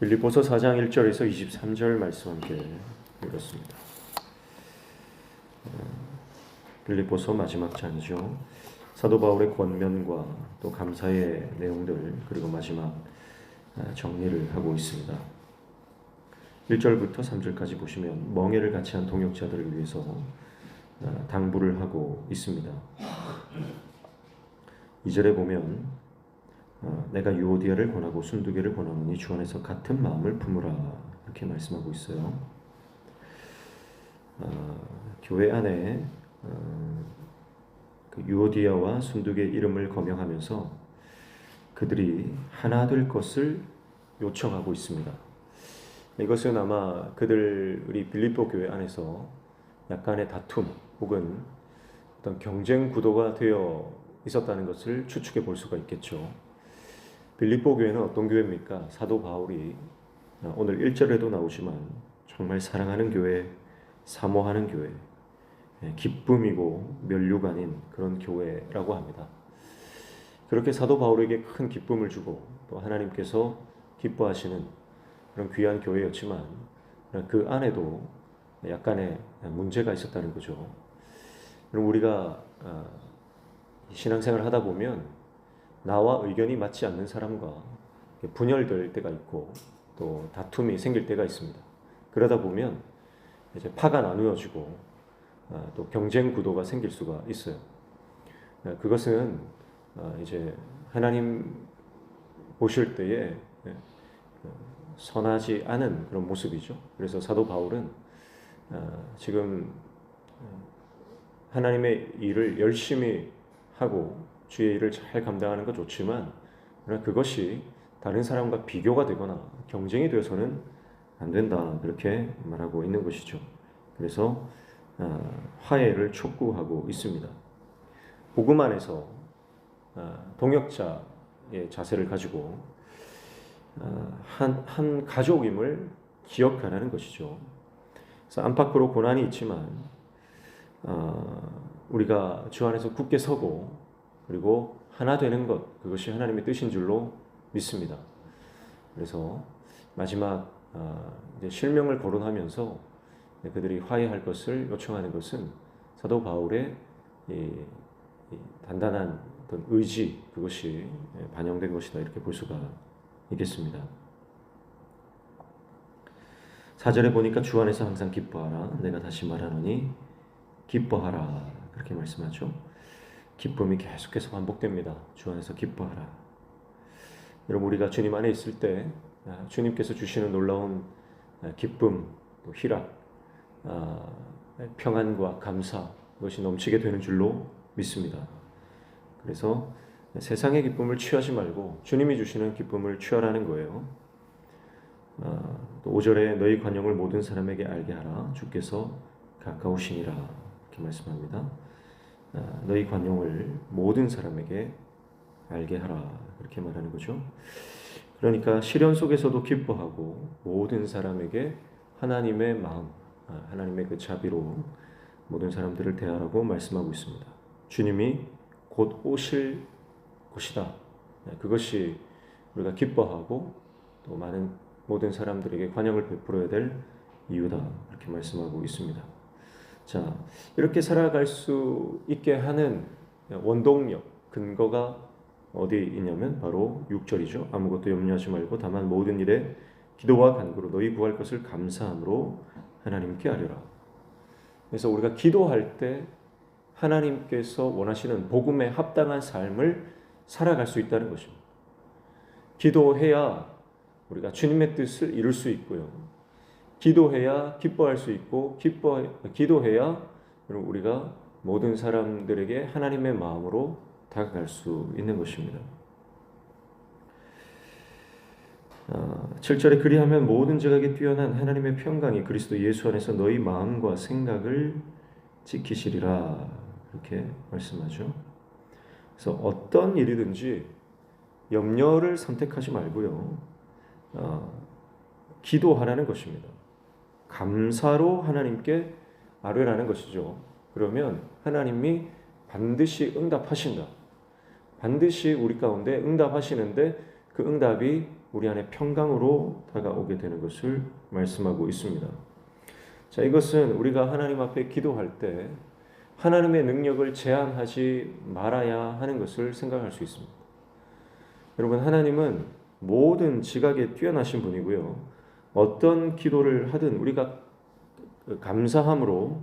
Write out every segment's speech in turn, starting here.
빌립보서 4장 1절에서 23절 말씀 함께 읽었습니다. 빌립보서 마지막 장이죠. 사도 바울의 권면과 또 감사의 내용들, 그리고 마지막 정리를 하고 있습니다. 1절부터 3절까지 보시면 멍에를 같이 한 동역자들을 위해서 당부를 하고 있습니다. 2절에 보면 내가 유오디아를 권하고 순두개를 권하노니 주 안에서 같은 마음을 품으라, 이렇게 말씀하고 있어요. 교회 안에 그 유오디아와 순두개 이름을 거명하면서 그들이 하나 될 것을 요청하고 있습니다. 이것은 아마 그들이 빌립보 교회 안에서 약간의 다툼 혹은 어떤 경쟁 구도가 되어 있었다는 것을 추측해 볼 수가 있겠죠. 빌립보 교회는 어떤 교회입니까? 사도 바울이 오늘 1절에도 나오지만 정말 사랑하는 교회, 사모하는 교회, 기쁨이고 면류가 아닌 그런 교회라고 합니다. 그렇게 사도 바울에게 큰 기쁨을 주고 또 하나님께서 기뻐하시는 그런 귀한 교회였지만 그 안에도 약간의 문제가 있었다는 거죠. 그럼 우리가 신앙생활을 하다 보면 나와 의견이 맞지 않는 사람과 분열될 때가 있고 또 다툼이 생길 때가 있습니다. 그러다 보면 이제 파가 나누어지고 또 경쟁 구도가 생길 수가 있어요. 그것은 이제 하나님 보실 때에 선하지 않은 그런 모습이죠. 그래서 사도 바울은 지금 하나님의 일을 열심히 하고 주의 일을 잘 감당하는 것 좋지만 그것이 다른 사람과 비교가 되거나 경쟁이 되어서는 안 된다, 그렇게 말하고 있는 것이죠. 그래서 화해를 촉구하고 있습니다. 복음 안에서 동역자의 자세를 가지고 한 가족임을 기억하라는 것이죠. 그래서 안팎으로 고난이 있지만 우리가 주 안에서 굳게 서고 그리고 하나 되는 것, 그것이 하나님의 뜻인 줄로 믿습니다. 그래서 마지막 이제 실명을 거론하면서 그들이 화해할 것을 요청하는 것은 사도 바울의 이 단단한 어떤 의지, 그것이 반영된 것이다, 이렇게 볼 수가 있겠습니다. 4절에 보니까 주 안에서 항상 기뻐하라, 내가 다시 말하노니 기뻐하라, 그렇게 말씀하죠. 기쁨이 계속해서 반복됩니다. 주 안에서 기뻐하라. 여러분, 우리가 주님 안에 있을 때 주님께서 주시는 놀라운 기쁨, 또 희락, 평안과 감사, 그것이 넘치게 되는 줄로 믿습니다. 그래서 세상의 기쁨을 취하지 말고 주님이 주시는 기쁨을 취하라는 거예요. 또 5절에 너희 관용을 모든 사람에게 알게 하라, 주께서 가까우시니라, 이렇게 말씀합니다. 너희 관용을 모든 사람에게 알게 하라, 이렇게 말하는 거죠. 그러니까 시련 속에서도 기뻐하고 모든 사람에게 하나님의 마음, 하나님의 그 자비로 모든 사람들을 대하라고 말씀하고 있습니다. 주님이 곧 오실 것이다. 그것이 우리가 기뻐하고 또 모든 사람들에게 관용을 베풀어야 될 이유다, 이렇게 말씀하고 있습니다. 자, 이렇게 살아갈 수 있게 하는 원동력, 근거가 어디 있냐면 바로 6절이죠. 아무것도 염려하지 말고 다만 모든 일에 기도와 간구로 너희 구할 것을 감사함으로 하나님께 아뢰라. 그래서 우리가 기도할 때 하나님께서 원하시는 복음에 합당한 삶을 살아갈 수 있다는 것입니다. 기도해야 우리가 주님의 뜻을 이룰 수 있고요. 기도해야 기뻐할 수 있고 기도해야 우리가 모든 사람들에게 하나님의 마음으로 다가갈 수 있는 것입니다. 7절에 그리하면 모든 지각에 뛰어난 하나님의 평강이 그리스도 예수 안에서 너희 마음과 생각을 지키시리라, 이렇게 말씀하죠. 그래서 어떤 일이든지 염려를 선택하지 말고요, 기도하라는 것입니다. 감사로 하나님께 아뢰라는 것이죠. 그러면 하나님이 반드시 응답하신다. 반드시 우리 가운데 응답하시는데 그 응답이 우리 안에 평강으로 다가오게 되는 것을 말씀하고 있습니다. 자, 이것은 우리가 하나님 앞에 기도할 때 하나님의 능력을 제한하지 말아야 하는 것을 생각할 수 있습니다. 여러분, 하나님은 모든 지각에 뛰어나신 분이고요. 어떤 기도를 하든 우리가 감사함으로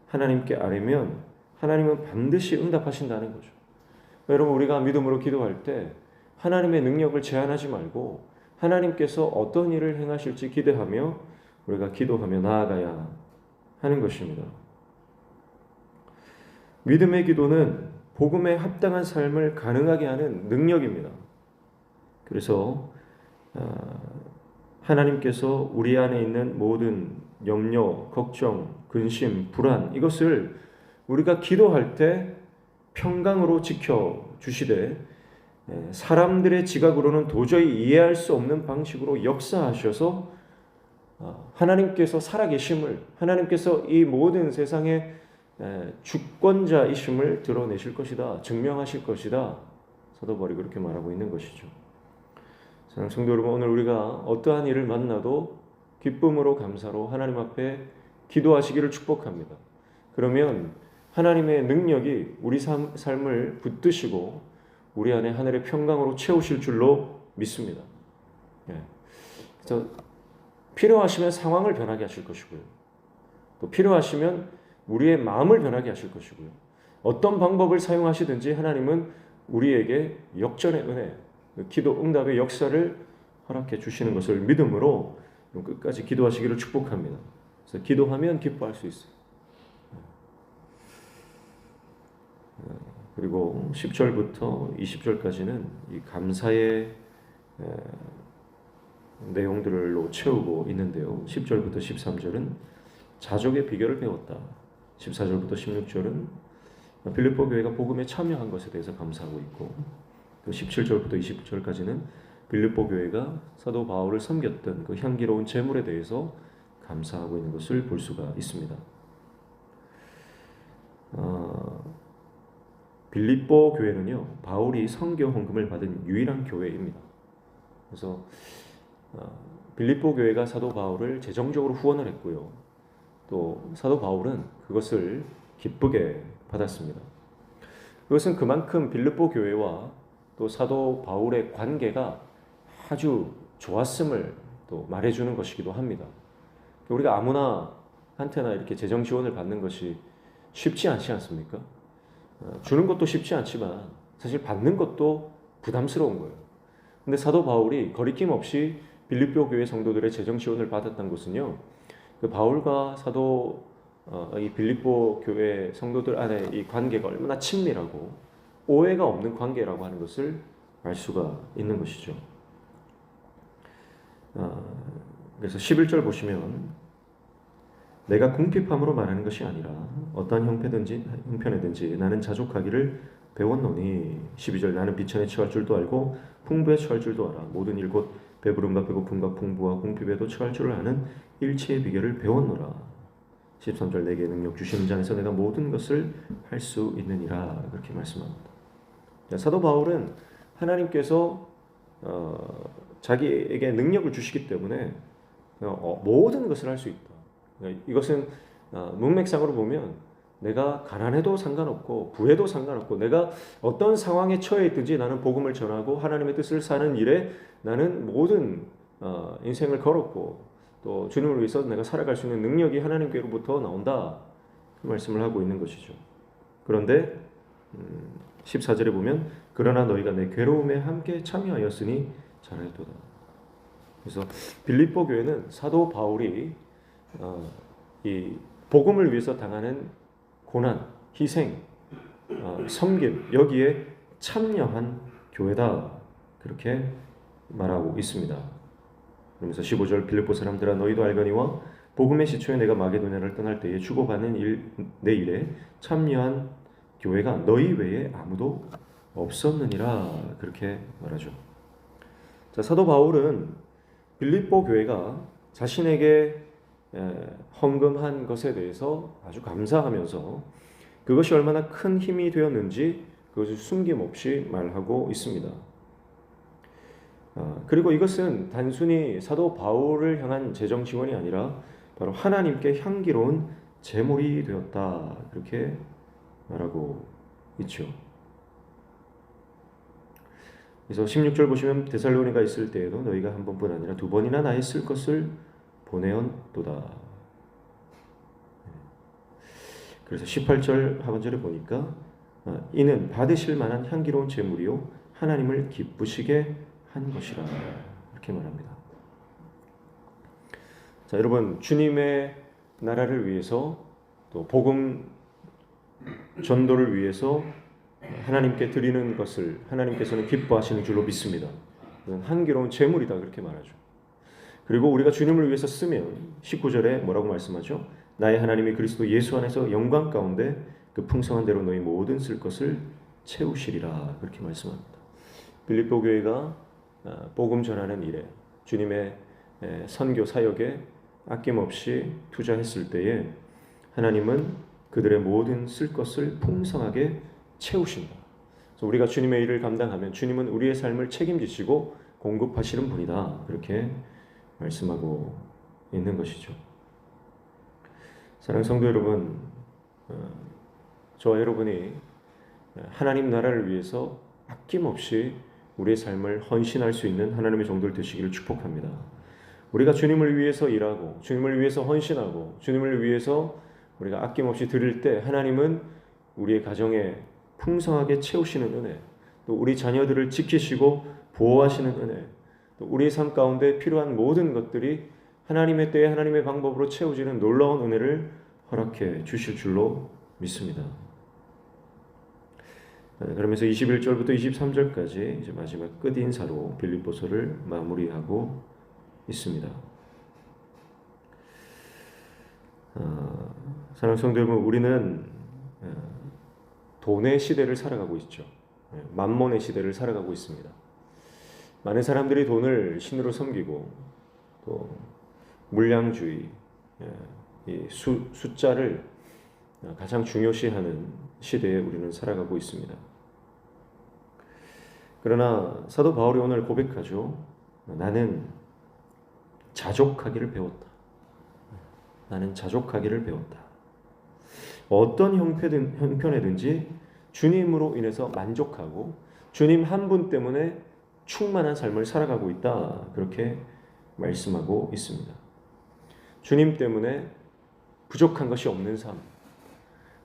하나님께 아뢰면 하나님은 반드시 응답하신다는 거죠. 여러분, 우리가 믿음으로 기도할 때 하나님의 능력을 제한하지 말고 하나님께서 어떤 일을 행하실지 기대하며 우리가 기도하며 나아가야 하는 것입니다. 믿음의 기도는 복음에 합당한 삶을 가능하게 하는 능력입니다. 그래서 하나님께서 우리 안에 있는 모든 염려, 걱정, 근심, 불안, 이것을 우리가 기도할 때 평강으로 지켜주시되 사람들의 지각으로는 도저히 이해할 수 없는 방식으로 역사하셔서 하나님께서 살아계심을, 하나님께서 이 모든 세상의 주권자이심을 드러내실 것이다, 증명하실 것이다, 사도 바울이 그렇게 말하고 있는 것이죠. 사랑하는 성도 여러분, 오늘 우리가 어떠한 일을 만나도 기쁨으로 감사로 하나님 앞에 기도하시기를 축복합니다. 그러면 하나님의 능력이 우리 삶을 붙드시고 우리 안에 하늘의 평강으로 채우실 줄로 믿습니다. 그래서 필요하시면 상황을 변하게 하실 것이고요. 또 필요하시면 우리의 마음을 변하게 하실 것이고요. 어떤 방법을 사용하시든지 하나님은 우리에게 역전의 은혜, 기도 응답의 역사를 허락해 주시는 것을 믿음으로 끝까지 기도하시기를 축복합니다. 그래서 기도하면 기뻐할 수 있어요. 그리고 10절부터 20절까지는 이 감사의 내용들로 채우고 있는데요. 10절부터 13절은 자족의 비결을 배웠다. 14절부터 16절은 빌립보 교회가 복음에 참여한 것에 대해서 감사하고 있고, 또 17절부터 20절까지는 빌립보 교회가 사도 바울을 섬겼던 그 향기로운 제물에 대해서 감사하고 있는 것을 볼 수가 있습니다. 빌립보 교회는요, 바울이 선교 헌금을 받은 유일한 교회입니다. 그래서 빌립보 교회가 사도 바울을 재정적으로 후원을 했고요. 또 사도 바울은 그것을 기쁘게 받았습니다. 그것은 그만큼 빌립보 교회와 또 사도 바울의 관계가 아주 좋았음을 또 말해주는 것이기도 합니다. 우리가 아무나 한테나 이렇게 재정 지원을 받는 것이 쉽지 않지 않습니까? 주는 것도 쉽지 않지만 사실 받는 것도 부담스러운 거예요. 근데 사도 바울이 거리낌 없이 빌립보 교회 성도들의 재정 지원을 받았던 것은요, 그 바울과 이 빌립보 교회 성도들 안에 이 관계가 얼마나 친밀하고 오해가 없는 관계라고 하는 것을 알 수가 있는 것이죠. 그래서 11절 보시면 내가 궁핍함으로 말하는 것이 아니라 어떠한 형편이든지 나는 자족하기를 배웠노니, 12절 나는 비천에 처할 줄도 알고 풍부에 처할 줄도 알아. 모든 일 곧 배부름과 배고픔과 풍부와 궁핍에도 처할 줄을 아는 일체의 비결을 배웠노라. 13절 내게 능력 주시는 자 안에서 내가 모든 것을 할 수 있느니라. 그렇게 말씀합니다. 사도 바울은 하나님께서 자기에게 능력을 주시기 때문에 모든 것을 할 수 있다. 이것은 문맥상으로 보면 내가 가난해도 상관없고 부해도 상관없고 내가 어떤 상황에 처해 있든지 나는 복음을 전하고 하나님의 뜻을 사는 일에 나는 모든 인생을 걸었고 또 주님을 위해서 내가 살아갈 수 있는 능력이 하나님께로부터 나온다, 그 말씀을 하고 있는 것이죠. 그런데 14절에 보면 그러나 너희가 내 괴로움에 함께 참여하였으니 잘하였도다. 그래서 빌립보 교회는 사도 바울이 이 복음을 위해서 당하는 고난, 희생, 섬김, 여기에 참여한 교회다, 그렇게 말하고 있습니다. 그러면서 15절 빌립보 사람들아 너희도 알거니와 복음의 시초에 내가 마게도냐를 떠날 때에 주고받는 내 일에 참여한 교회가 너희 외에 아무도 없었느니라, 그렇게 말하죠. 자, 사도 바울은 빌립보 교회가 자신에게 헌금한 것에 대해서 아주 감사하면서 그것이 얼마나 큰 힘이 되었는지 그것을 숨김없이 말하고 있습니다. 그리고 이것은 단순히 사도 바울을 향한 재정 지원이 아니라 바로 하나님께 향기로운 제물이 되었다, 그렇게 말하고 있죠. 그래서 16절 보시면 데살로니가 있을 때에도 너희가 한 번뿐 아니라 두 번이나 나의 쓸 것을 보내었도다. 그래서 18절 하반절에 보니까 이는 받으실 만한 향기로운 제물이요 하나님을 기쁘시게 한 것이라, 이렇게 말합니다. 자, 여러분, 주님의 나라를 위해서 또 복음 전도를 위해서 하나님께 드리는 것을 하나님께서는 기뻐하시는 줄로 믿습니다. 향기로운 제물이다, 그렇게 말하죠. 그리고 우리가 주님을 위해서 쓰면 19절에 뭐라고 말씀하죠? 나의 하나님이 그리스도 예수 안에서 영광 가운데 그 풍성한 대로 너희 모든 쓸 것을 채우시리라, 그렇게 말씀합니다. 빌립보 교회가 복음 전하는 일에, 주님의 선교 사역에 아낌없이 투자했을 때에 하나님은 그들의 모든 쓸 것을 풍성하게 채우신다. 그래서 우리가 주님의 일을 감당하면 주님은 우리의 삶을 책임지시고 공급하시는 분이다, 그렇게 말씀하고 있는 것이죠. 사랑하는 성도 여러분, 저와 여러분이 하나님 나라를 위해서 아낌없이 우리의 삶을 헌신할 수 있는 하나님의 종들 되시기를 축복합니다. 우리가 주님을 위해서 일하고 주님을 위해서 헌신하고 주님을 위해서 우리가 아낌없이 드릴 때 하나님은 우리의 가정에 풍성하게 채우시는 은혜, 또 우리 자녀들을 지키시고 보호하시는 은혜, 또 우리의 삶 가운데 필요한 모든 것들이 하나님의 때에 하나님의 방법으로 채워지는 놀라운 은혜를 허락해 주실 줄로 믿습니다. 그러면서 21절부터 23절까지 이제 마지막 끝 인사로 빌립보서를 마무리하고 있습니다. 사랑하는 성도 여러분, 우리는 돈의 시대를 살아가고 있죠. 만몬의 시대를 살아가고 있습니다. 많은 사람들이 돈을 신으로 섬기고 또 물량주의, 이 숫자를 가장 중요시하는 시대에 우리는 살아가고 있습니다. 그러나 사도 바울이 오늘 고백하죠. 나는 자족하기를 배웠다. 나는 자족하기를 배웠다. 어떤 형편에든지 주님으로 인해서 만족하고 주님 한 분 때문에 충만한 삶을 살아가고 있다, 그렇게 말씀하고 있습니다. 주님 때문에 부족한 것이 없는 삶,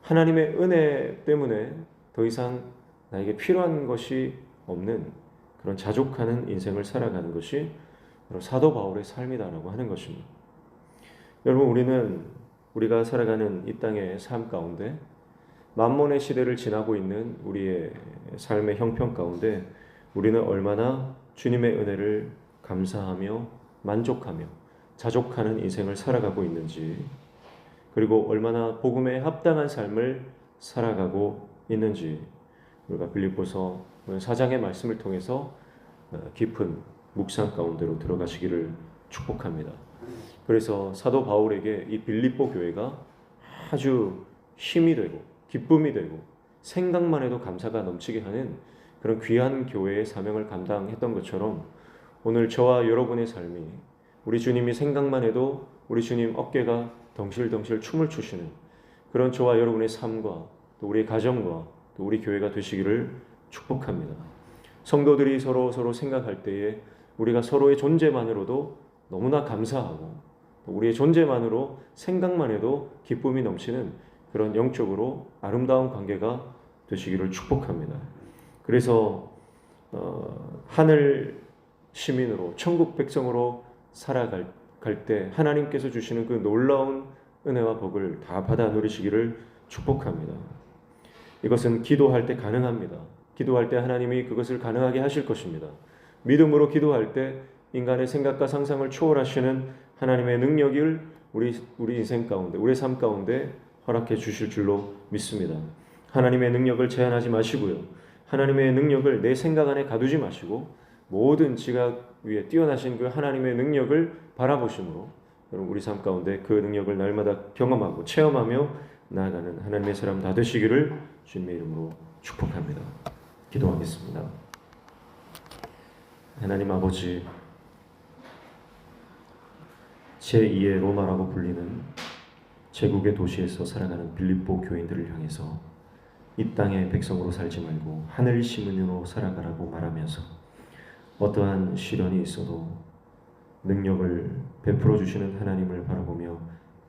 하나님의 은혜 때문에 더 이상 나에게 필요한 것이 없는 그런 자족하는 인생을 살아가는 것이 바로 사도 바울의 삶이다라고 하는 것입니다. 여러분, 우리가 살아가는 이 땅의 삶 가운데 만몬의 시대를 지나고 있는 우리의 삶의 형편 가운데 우리는 얼마나 주님의 은혜를 감사하며 만족하며 자족하는 인생을 살아가고 있는지, 그리고 얼마나 복음에 합당한 삶을 살아가고 있는지 우리가 빌립보서 4장의 말씀을 통해서 깊은 묵상 가운데로 들어가시기를 축복합니다. 그래서 사도 바울에게 이 빌립보 교회가 아주 힘이 되고 기쁨이 되고 생각만 해도 감사가 넘치게 하는 그런 귀한 교회의 사명을 감당했던 것처럼 오늘 저와 여러분의 삶이 우리 주님이 생각만 해도 우리 주님 어깨가 덩실덩실 춤을 추시는 그런 저와 여러분의 삶과 또 우리의 가정과 또 우리 교회가 되시기를 축복합니다. 성도들이 서로 생각할 때에 우리가 서로의 존재만으로도 너무나 감사하고 또 우리의 존재만으로 생각만 해도 기쁨이 넘치는 그런 영적으로 아름다운 관계가 되시기를 축복합니다. 그래서 하늘 시민으로 천국 백성으로 살아갈 때 하나님께서 주시는 그 놀라운 은혜와 복을 다 받아 누리시기를 축복합니다. 이것은 기도할 때 가능합니다. 기도할 때 하나님이 그것을 가능하게 하실 것입니다. 믿음으로 기도할 때 인간의 생각과 상상을 초월하시는 하나님의 능력을 우리 인생 가운데, 우리 삶 가운데 허락해 주실 줄로 믿습니다. 하나님의 능력을 제한하지 마시고요. 하나님의 능력을 내 생각 안에 가두지 마시고 모든 지각 위에 뛰어나신 그 하나님의 능력을 바라보심으로 여러분 우리 삶 가운데 그 능력을 날마다 경험하고 체험하며 나아가는 하나님의 사람 다 되시기를 주님의 이름으로 축복합니다. 기도하겠습니다. 하나님 아버지, 제2의 로마라고 불리는 제국의 도시에서 살아가는 빌립보 교인들을 향해서 이 땅의 백성으로 살지 말고 하늘 시민으로 살아가라고 말하면서 어떠한 시련이 있어도 능력을 베풀어 주시는 하나님을 바라보며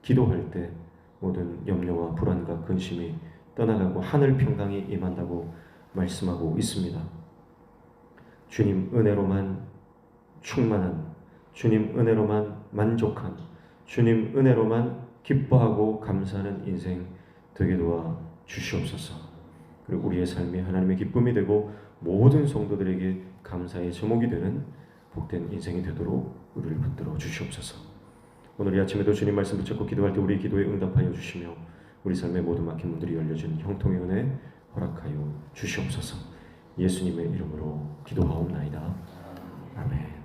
기도할 때 모든 염려와 불안과 근심이 떠나가고 하늘 평강이 임한다고 말씀하고 있습니다. 주님 은혜로만 충만한, 주님 은혜로만 만족한, 주님 은혜로만 기뻐하고 감사하는 인생 되게 도와 주시옵소서. 그리고 우리의 삶이 하나님의 기쁨이 되고 모든 성도들에게 감사의 제목이 되는 복된 인생이 되도록 우리를 붙들어 주시옵소서. 오늘 이 아침에도 주님 말씀 붙잡고 기도할 때 우리 기도에 응답하여 주시며 우리 삶의 모든 막힌 문들이 열려진 형통의 은혜 허락하여 주시옵소서. 예수님의 이름으로 기도하옵나이다. 아멘.